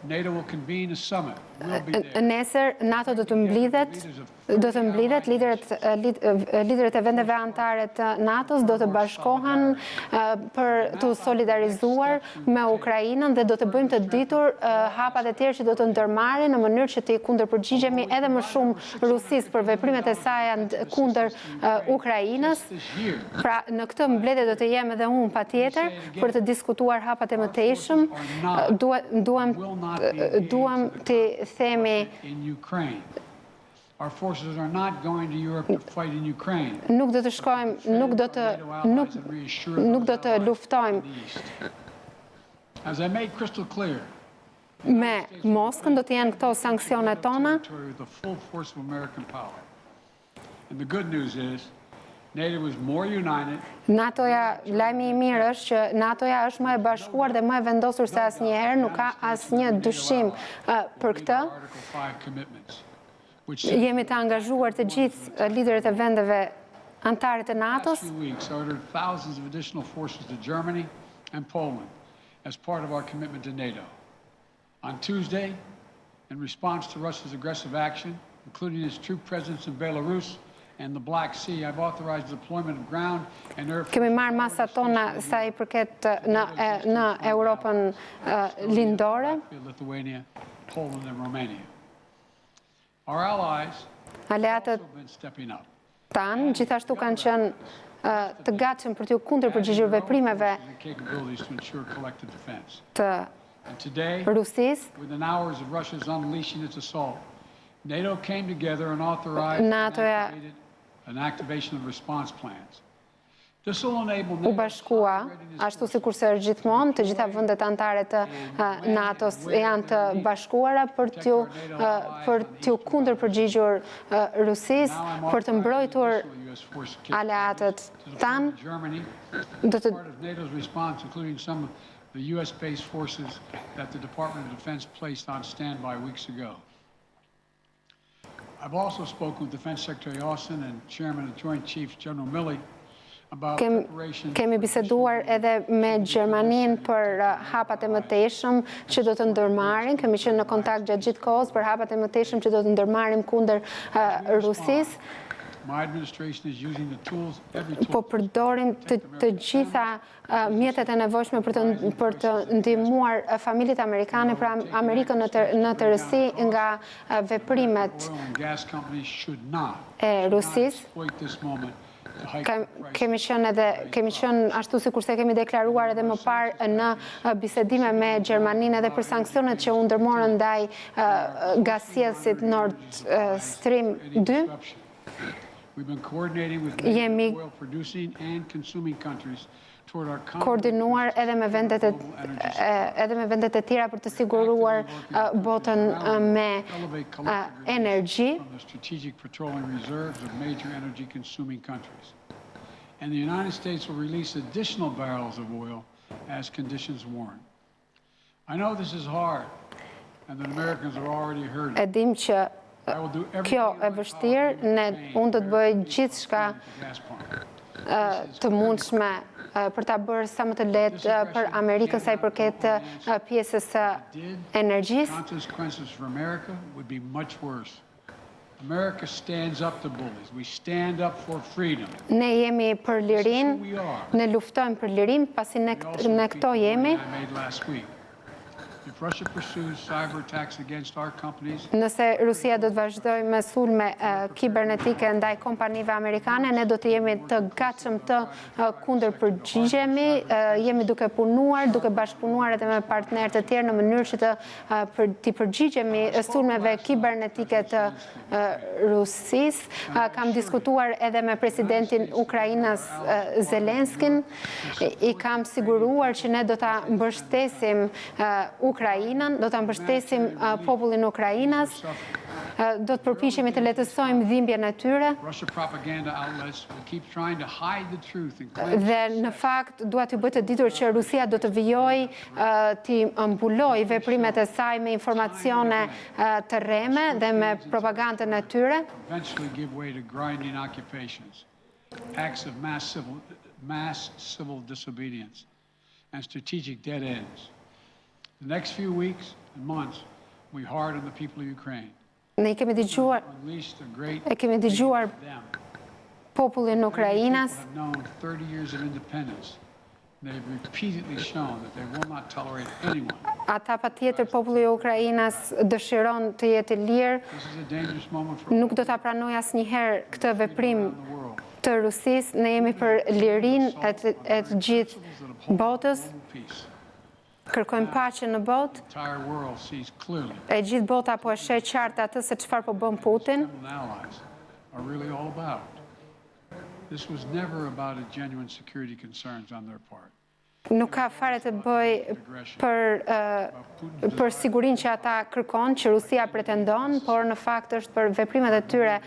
NATO will convene a summit. We'll be there. Nesër NATO do të mblidhet, liderët e vendeve anëtare të NATO-s do të bashkohen për të solidarizuar me Ukrainën dhe do të bëjmë të ditur hapat e tjerë që do të ndërmarrin në mënyrë që të kundërpërgjigjemi edhe më shumë Rusisë për veprimet e saj kundër Ukrainës. Pra në këtë mbledhje do të jem edhe unë patjetër për të diskutuar hapat e mëtejshëm. Duam të themi Our forces are not going to Europe to fight in Ukraine. Nuk do të shkojmë, nuk do të luftojmë As I made crystal clear, me Moskën, do të jenë këto sanksionet tona. with the full force of American power. And the good news is NATO was more united. NATO-ja, lajmi I mirë është që NATO-ja është më e bashkuar dhe më e vendosur se asnjëherë, nuk ka asnjë dyshim për këtë. Article 5 commitments, which Jemi të angazhuar të gjithë liderët e vendeve anëtare të NATO-s. last few weeks ordered thousands of additional forces to Germany and Poland as part of our commitment to NATO. On Tuesday, in response to Russia's aggressive action, including its troop presence in Belarus and the Black Sea, I've authorized the deployment of ground and air Kemi marrë masat tona sa I përket në Europën lindore. Lithuania, Poland, and Romania. Our allies Aleatët have been stepping up. tanë gjithashtu kanë qenë të gatshëm për të kundërpërgjigjur veprimeve And capabilities to ensure collective defense. të And today, Rusisë. within hours of Russia's unleashing its assault, NATO came together and authorized NATO-ja an activation of response plans. This will enable U bashkua, ashtu si kurse është gjithmonë, të gjitha vendet anëtare të NATO-s janë të bashkuara për t'ju kundërpërgjigjur Rusisë, për të mbrojtur aleatët tanë. Germany, Do të part of NATO's response, including some of the U.S.-based forces that the Department of Defense placed on standby weeks ago. I've also spoken with Defense Secretary Austin and Chairman of Joint Chiefs General Milley about preparation. Kemi biseduar edhe me Gjermaninë për hapat e mëtejshëm që do të ndërmarrin. Kemi qenë në kontakt gjatë gjithë kohës për hapat e mëtejshëm që do të ndërmarrim kundër Rusisë. My administration is using the tools, every Po tool. përdorim të gjitha mjetet e nevojshme për të ndihmuar familjet amerikane, pra Amerikën në tërësi nga veprimet Oil and gas companies should not e Rusisë. exploit this moment to hike the price. Kemi qenë ashtu si kurse kemi deklaruar edhe më parë në bisedime me Gjermaninë edhe për sanksionet që u ndërmorën ndaj gasjellësit Nord Stream 2. We've been coordinating with Jemi oil producing and consuming countries toward our koordinuar edhe me vendet e tjera për të siguruar botën me energji. from the strategic petroleum reserves of major energy consuming countries. And the United States will release additional barrels of oil as conditions warrant. I know this is hard and that Americans are already hurting. E dim që I will do kjo everything e in my vështirë, unë do të bëj gjithçka gas pump. të mundshme për ta bërë sa më të lehtë për Amerikën sa I përket pjesës së energjisë. Consequences for America would be much worse. America stands up to bullies. We stand up for freedom. Ne jemi për lirinë, We are. ne luftojmë për lirinë, pasi ne këto jemi. I made last week. If Russia pursues cyber attacks against our companies, Nëse Rusia do të vazhdojë me sulme kibernetike ndaj kompanive amerikane, ne do të jemi të gatshëm të kundërpërgjigjemi, jemi duke punuar, duke bashkëpunuar edhe me partnerë të tjerë në mënyrë që të përgjigjemi sulmeve kibernetike të Rusisë. Kam diskutuar edhe me presidentin Ukrainës Zelenskin, I kam siguruar që ne do ta mbështesim Ukrainën, do ta mbështesim popullin Ukrainës, do të përpiqemi të lehtësojmë dhimbjen e tyre. Russia propaganda outlets will keep trying to hide the truth and claim Dhe në fakt dua t'ju bëj të ditur që Rusia do të vijojë t'i mbulojë veprimet e saj me informacione të rreme dhe me propagandën e tyre. eventually give way to grinding occupations, acts of mass civil disobedience, and strategic dead ends. The next few weeks and months will be hard on the people of Ukraine. Ne kemi dëgjuar, Unleash the great e kemi dëgjuar them. popullin Many Ukrainas. people have known 30 years of independence. They've repeatedly shown that they will not tolerate anyone. Ata patjetër populli i Ukrainas dëshiron të jetë i lirë, This is a dangerous moment for nuk do ta pranoj asnjëherë këtë veprim around the world. të Rusisë. Ne jemi për lirinë e të gjithë botës, Global peace. kërkojmë paqe në botë. The entire world sees clearly E gjithë bota po e sheh qartë atë se çfarë po bën Putin. and allies are really all about. This was never about a genuine security concerns on their part. Nuk ka fare të bëj për sigurinë që ata kërkon, që Rusia pretendon, por në fakt është për veprimet e tyre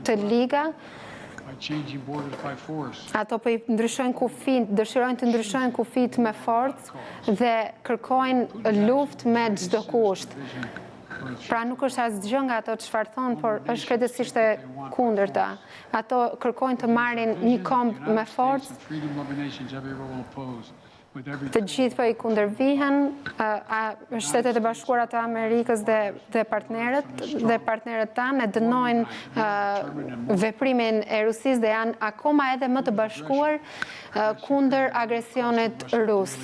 të liga. By changing borders by force, Ato po i ndryshojnë kufit, dëshirojnë të ndryshojnë kufit me forcë dhe kërkojnë luftë me çdo kusht. Pra nuk është asgjë nga ato çfarë thonë, por është krejtësisht e kundërta. Ato kërkojnë të marrin një komb me forcë, freedom-loving nations every role opposed with every të gjithë po i kundërvihen, Shtetet e Bashkuara të Amerikës dhe partnerët tanë e dënojnë veprimin e Rusisë dhe janë akoma edhe më të bashkuar kundër agresionit rus.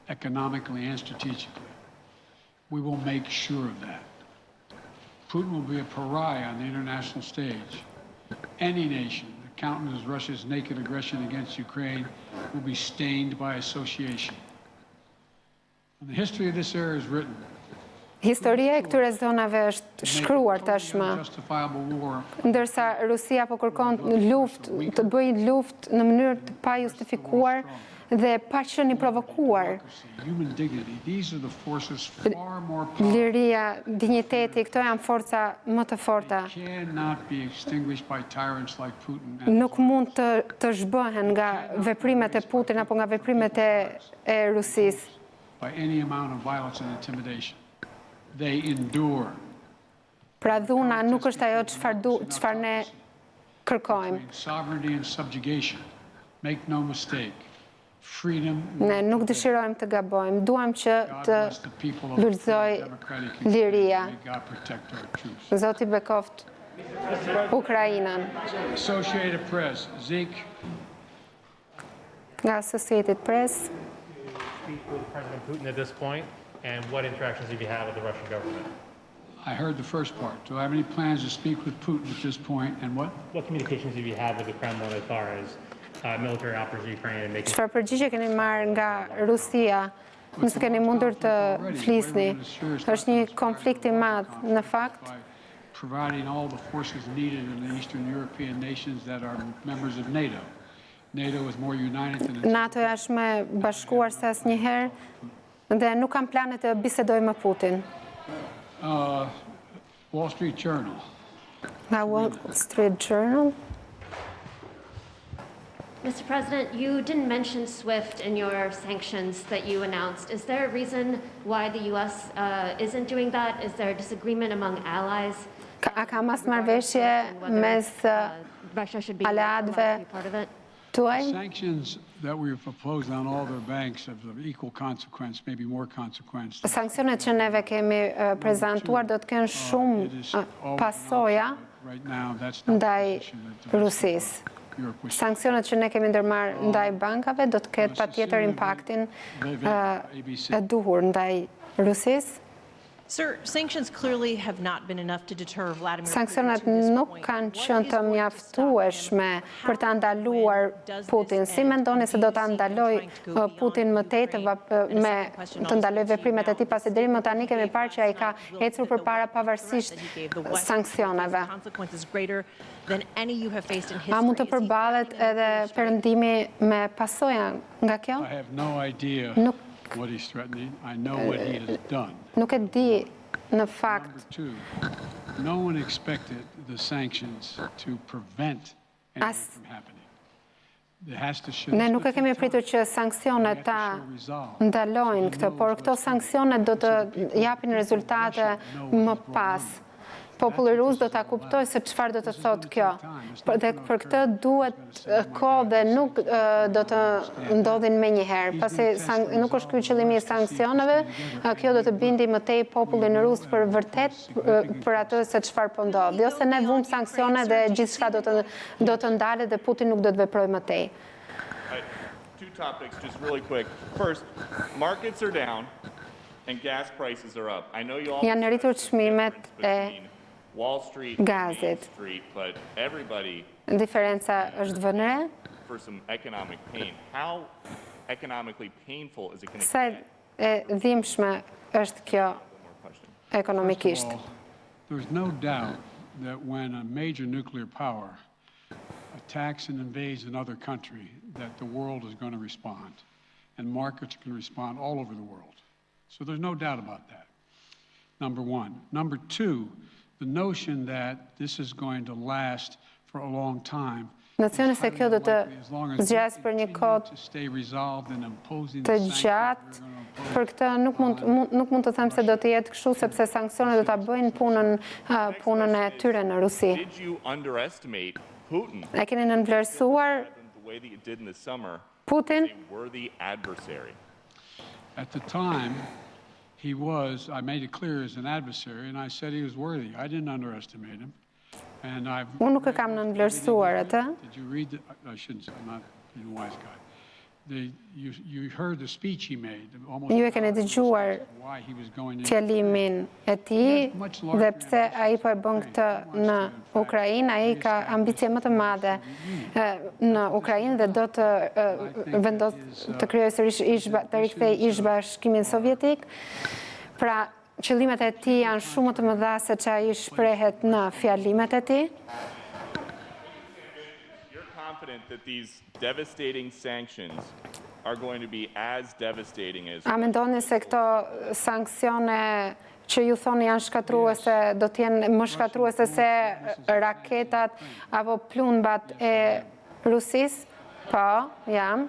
economically and strategically. We will make sure of that. Putin will be a pariah on the international stage. Any nation that countenances Russia's naked aggression against Ukraine will be stained by association. And the history of this era is written. Historia e këtyre zonave është shkruar tashmë, Justifiable war ndërsa Rusia po kërkon luftë, të bëjë luftë në mënyrë të pajustifikuar dhe pa qenë i provokuar. human dignity, these are the forces far more powerful. Liria, dinjiteti, këto janë forca më të forta. Cannot be extinguished by tyrants like Putin and Nuk mund të zhbëhen nga veprimet e Putin apo nga veprimet e Rusisë. by any amount of violence and intimidation. They endure. Pra dhuna nuk është ajo çfarë ne kërkojmë. Between sovereignty and subjugation. Make no mistake. Freedom. Ne nuk dëshirojmë të gabojmë, duam që God të bless the people of lullzoj democratic liria. May God protect our troops. Zoti bekoft Ukrainën. Associated Press, Zeke. Nga Associated Press. Speak with President Putin at this point, and what interactions have you had with the Russian government? I heard the first part. Do I have any plans to speak with Putin at this point, and what? What communications have you had with the Kremlin as far as military offers to Ukraine and making Çfarë përgjigje keni marrë nga Rusia, nëse keni mundur të flisni? Është një konflikt i madh në fakt. By providing all the forces needed in the Eastern European nations that are members of NATO. NATO is more united than its NATO është më bashkuar se asnjëherë dhe nuk kam plane të bisedoj me Putin. Wall Street Journal. Nga Wall Street Journal. Mr. President, you didn't mention SWIFT in your sanctions that you announced. Is there a reason why the U.S. Isn't doing that? Is there a disagreement among allies? A ka mas marrëveshje mes Russia should be aleatëve part of it? tuaj? Sanctions that we have proposed on all their banks have of equal consequence, maybe more consequence. Sanksionet që neve kemi prezantuar do të kenë shumë pasoja Right now, that's not the ndaj position that the rest of Rusisë. Europe wishes. Sanksionet që ne kemi ndërmarrë ndaj bankave do të ketë patjetër impaktin e duhur ndaj Rusisë. Sir, sanctions clearly have not been enough to deter Vladimir Sanksionet Putin to this nuk point. kanë What qenë is të going to mjaftueshme stop him? për ta ndaluar How and when does Putin. this Si end? mendoni se do ta Do you see him ndaloj trying to go Putin më beyond tej të Ukraine? me And a second question të also ndaloj to you veprimet e now. tij pasi deri më tani kemi parë që ai ka Will ecur the përpara threat pavarësisht that he gave the West sanksioneve. consequences greater than any you have faced in A mund të history? Is he përballet threatening edhe to strike? perëndimi me pasoja nga kjo? I have no idea Nuk- what he's threatening. I know what he has done. Nuk e di në Number fakt. two, no one expected the sanctions to prevent anything As- from happening. There has to show. Ne nuk e kemi pritur që sanksionet ta ndalojnë këtë, por këto sanksionet do të japin rezultate më pas. populli rus do ta kuptoj se çfarë do të thotë kjo. Dhe për këtë duhet kohë dhe nuk do të ndodhin menjëherë. Pasi nuk është ky qëllimi i sanksioneve, kjo do të bindi më tej popullin rus për vërtet për atë se çfarë po ndodh. Jo se ne vum sanksione dhe gjithçka do të ndalet dhe Putin nuk do të veprojë më tej. Two topics, just really quick. First, markets are down and gas prices are up. I know you all Janë rritur çmimet e between Wall Street and Main gazit. Street, but everybody Diferenca është vënë re. for some economic pain. How economically painful is it going to Sa get? e dhimbshme është kjo One more question. ekonomikisht. First of all, there's no doubt that when a major nuclear power attacks and invades another country, that the world is going to respond, and markets can respond all over the world. So there's no doubt about that, number one. Number two, the notion that this is going to last for a long time Nocioni se kjo do të zgjas për një kohë të gjatë, për këtë nuk mund të them se do të jetë kështu, sepse sanksionet do ta bëjnë punën e tyre në Rusi. Did you underestimate Putin E keni nënvlerësuar the way that you did in the summer Putin? as a worthy adversary? At the time, I made it clear as an adversary, and I said he was worthy. I didn't underestimate him. And Unë nuk e kam nënvlerësuar atë. Did you read I shouldn't say, I'm not being a wise guy. You heard the speech he made. Ju e keni dëgjuar Why he was going in. fjalimin e tij dhe pse ai po e bën këtë në Ukrainë. Ai ka ambicie më të madhe në Ukrainë dhe do të vendosë të krijojë sërish të rikthejë ish-bashkimin sovjetik. Pra, qëllimet e tij janë shumë më të mëdha se ç'ai shprehet në fjalimet e tij. You're confident that these devastating sanctions are going to be as devastating as A mendoni se këto sanksione që ju thoni janë shkatruese, do të jenë më shkatruese se raketat apo plumbat e Rusisë? Po, jam.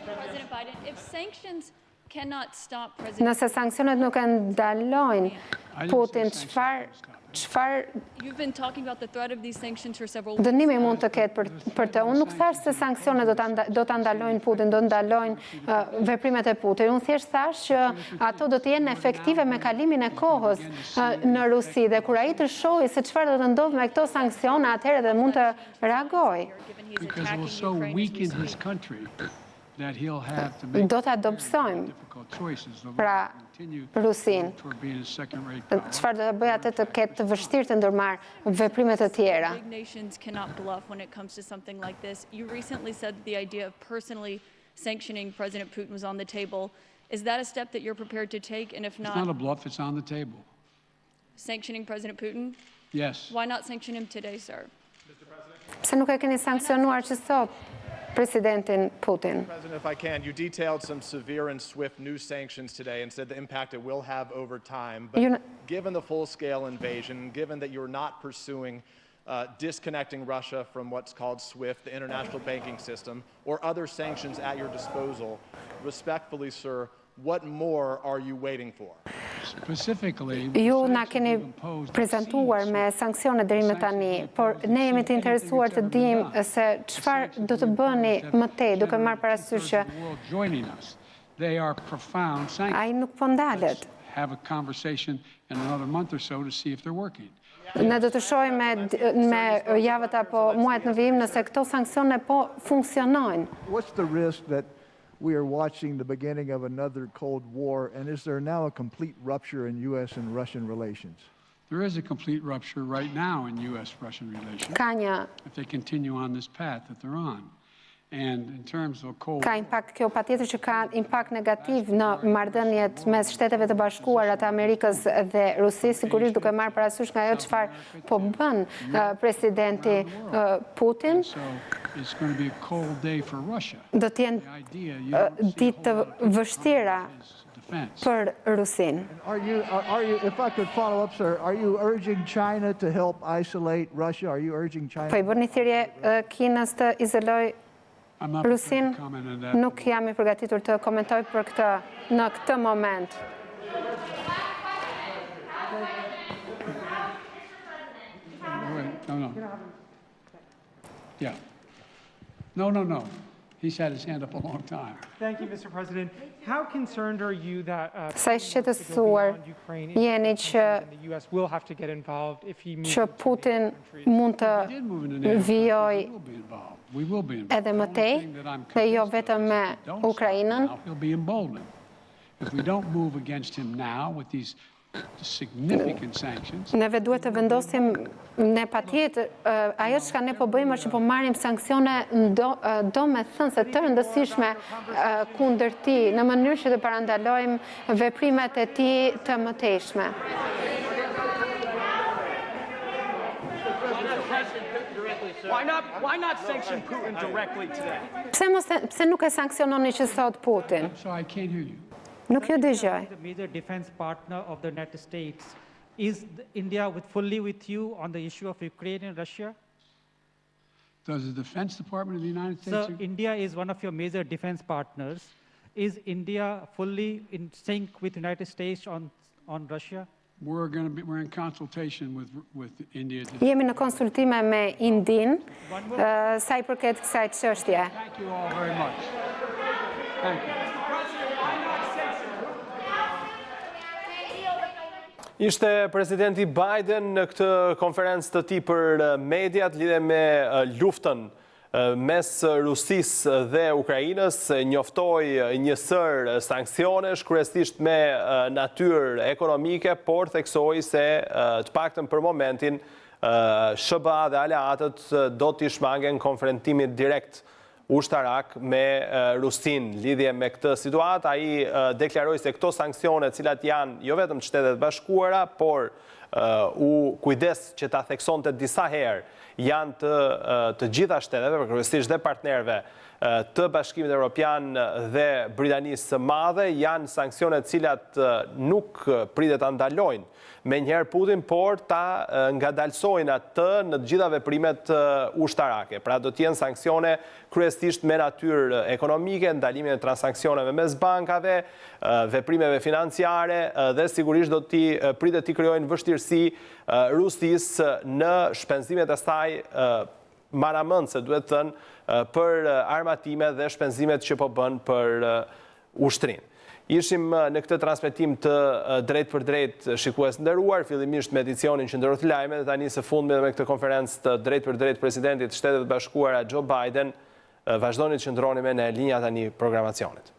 President Biden, if sanctions cannot stop President Nëse sanksionet nuk e ndalojnë Putin, çfarë You've been talking about the threat of these sanctions for several dënimi mund të ketë për të? Unë nuk thash se sanksionet do ta ndalojnë Putin, do ndalojnë veprimet e Putin. Unë thjesht thash që ato do të jenë efektive me kalimin e kohës në Rusi dhe kur ai të shohë se çfarë do të ndodhë me këto sanksione, atëherë dhe mund të reagojë. given he's Because it will attacking so Ukraine. weaken his country that he'll have to make Do ta dobësojmë difficult choices. pra Continue Rusin. toward being a second-rate power. Çfarë do të bëjë atë të ketë të vështirë të ndërmarrë veprimet e tjera. Big nations cannot bluff when it comes to something like this. You recently said that the idea of personally sanctioning President Putin was on the table. Is that a step that you're prepared to take? And if It's not a not, bluff, it's on the table. sanctioning President Putin? Yes. Why not sanction him today, sir? Pse nuk e keni sanksionuar që sot presidentin Putin? President, if I can, you detailed some severe and swift new sanctions today and said the impact it will have over time. But given the full-scale invasion, given that you're not pursuing disconnecting Russia from what's called SWIFT, the international banking system, or other sanctions at your disposal, respectfully, sir, what more are you waiting for? Specifically, Ju na keni prezentuar me sanksione deri më tani, por ne jemi të interesuar të dimë se çfarë do të bëni më tej, duke marrë parasysh që they are profound sanctions. ai nuk po ndalet. Have a conversation in another month or so to see if they're working. Ne do të shohim me javët apo muajt në vijim nëse këto sanksione po funksionojnë. What's the risk that we are watching the beginning of another Cold War, and is there now a complete rupture in U.S. and Russian relations? There is a complete rupture right now in U.S.-Russian relations Ka një if they continue on this path that they're on. And in terms of Cold Ka impakt, kjo patjetër që ka impakt negativ në marrëdhëniet mes Shteteve të Bashkuara të Amerikës dhe Rusisë, sigurisht duke marrë parasysh nga ajo çfarë po bën presidenti Putin. So it's going to be a cold day for Russia. Do të jenë The idea you don't see ditë të vështira defense. për Rusin. Are you, if I could follow up, sir, are you urging China to help isolate Russia? Are you urging China? Po i bëni thirrje Kinës të izoloj I'm not Rusin? prepared to comment on that. Nuk jam I përgatitur të komentoj për këtë në këtë moment. Yeah. No. He's had his hand up a long time. Thank you, Mr. President. How concerned are you that Sa i shqetësuar jeni që the U.S. will have to get involved if he moves që Putin mund të We did move into NATO. vijoj We will be involved. We will be involved. edhe më tej dhe jo vetëm me Ukrainën. Now, he'll be emboldened. If we don't move against him now with these significant sanctions, Neve duhet të vendosim ne patjetër ajo çka ne po bëjmë është që po marrim sanksione do me thënë se të rëndësishme kundër tij në mënyrë që të parandalojmë veprimet e tij të mëtejshme. Why not sanction Putin directly today? Pse nuk e sanksiononi që sot Putin? so I can't hear you. Nuk ju dëgjoj. the major defense partner of the United States? Is India fully with you on the issue of Ukraine and Russia? Does the Defense Department of the United States So India is one of your major defense partners. Is India fully in sync with the United States on Russia? we're in consultation with India. Jemi në konsultime me Indin sa i përket kësaj çështje. Thank you all very much. Thank you. Ishte presidenti Biden në këtë konferencë të tij për mediat lidhe me luftën mes Rusisë dhe Ukrainës, njoftoi një sër sanksionesh kryesisht me natyrë ekonomike, por theksoi se të paktën për momentin SBA dhe aleatët do t'i shmangen konfrontimit direkt ushtarak me Rusin. Lidhje me këtë situatë, ai deklaroi se këto sanksione, cilat janë jo vetëm të Shtetet Bashkuara, por u kujdes që ta theksonte disa herë, janë të gjitha shteteve, kryesisht dhe partnerëve të Bashkimit Evropian dhe Britanisë së Madhe, janë sanksione të cilat nuk pritet ta ndalojnë me njëherë Putin, por ta ngadalsojnë atë në të gjitha veprimet ushtarake. Pra do t'jenë sanksione kryesisht me natyrë ekonomike, ndalimin e transaksioneve mes bankave, veprimeve financiare dhe sigurisht do t'i pritet t'i krijojnë vështirësi Rusisë në shpenzimet e saj maramëndse, duhet thënë, për armatime dhe shpenzimet që po bën për ushtrinë. Ishim në këtë transmetim të drejt për drejt, shikues nderuar, fillimisht me edicionin që ndërrohet lajme dhe tani së fundmi me këtë konferencë të drejt për drejt presidentit të Shtetet Bashkuara Joe Biden. Vazhdoni të qëndroni me në linja tani programacionit.